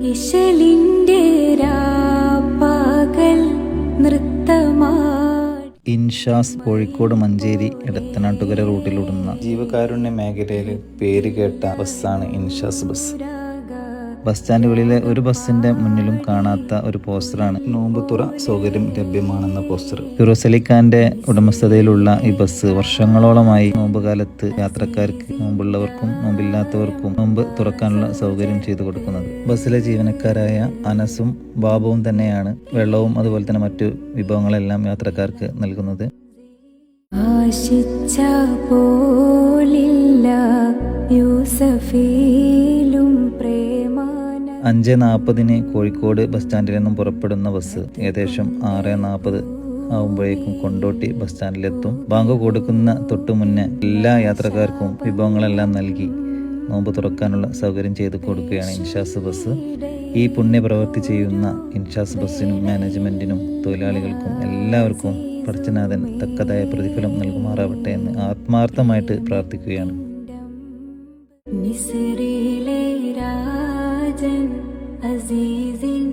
ഇശലിന്റെ രാപ്പകൽ നൃത്തമായി. ഇൻഷാസ് കോഴിക്കോട് മഞ്ചേരി എടത്തനാട്ടുകര റൂട്ടിലോടുന്ന ജീവകാരുണ്യ മേഖലയിൽ പേര് കേട്ട ബസ്സാണ് ഇൻഷാസ് ബസ്. ബസ് സ്റ്റാൻഡുകളിലെ ഒരു ബസ്സിന്റെ മുന്നിലും കാണാത്ത ഒരു പോസ്റ്ററാണ് നോമ്പ് തുറ സൗകര്യം ലഭ്യമാണെന്ന പോസ്റ്റർ. ഫിറോസ് അലിഖാന്റെ ഉടമസ്ഥതയിലുള്ള ഈ ബസ് വർഷങ്ങളോളമായി നോമ്പ് കാലത്ത് യാത്രക്കാർക്ക്, നോമ്പുള്ളവർക്കും നോമ്പില്ലാത്തവർക്കും നോമ്പ് തുറക്കാനുള്ള സൗകര്യം ചെയ്തു കൊടുക്കുന്നത്. ബസ്സിലെ ജീവനക്കാരായ അനസും ബാബുവും തന്നെയാണ് വെള്ളവും അതുപോലെ തന്നെ മറ്റു വിഭവങ്ങളെല്ലാം യാത്രക്കാർക്ക് നൽകുന്നത്. ആശിച്ച പോലില്ല യൂസഫിലും പ്രേമ. 5:40 കോഴിക്കോട് ബസ് സ്റ്റാൻഡിൽ നിന്നും പുറപ്പെടുന്ന ബസ് ഏകദേശം 6:40 ആവുമ്പോഴേക്കും കൊണ്ടോട്ടി ബസ് സ്റ്റാൻഡിലെത്തും. ബാങ്ക് കൊടുക്കുന്ന തൊട്ടു മുന്നേ എല്ലാ യാത്രക്കാർക്കും വിഭവങ്ങളെല്ലാം നൽകി നോമ്പ് തുറക്കാനുള്ള സൗകര്യം ചെയ്തു കൊടുക്കുകയാണ് ഇൻഷാസ് ബസ്. ഈ പുണ്യപ്രവൃത്തി ചെയ്യുന്ന ഇൻഷാസ് ബസ്സിനും മാനേജ്മെന്റിനും തൊഴിലാളികൾക്കും എല്ലാവർക്കും പടച്ചനാഥൻ തക്കതായ പ്രതിഫലം നൽകുമാറാവട്ടെ എന്ന് ആത്മാർത്ഥമായിട്ട് പ്രാർത്ഥിക്കുകയാണ്. മിസ്രിലെ രാജൻ അസീസിൻ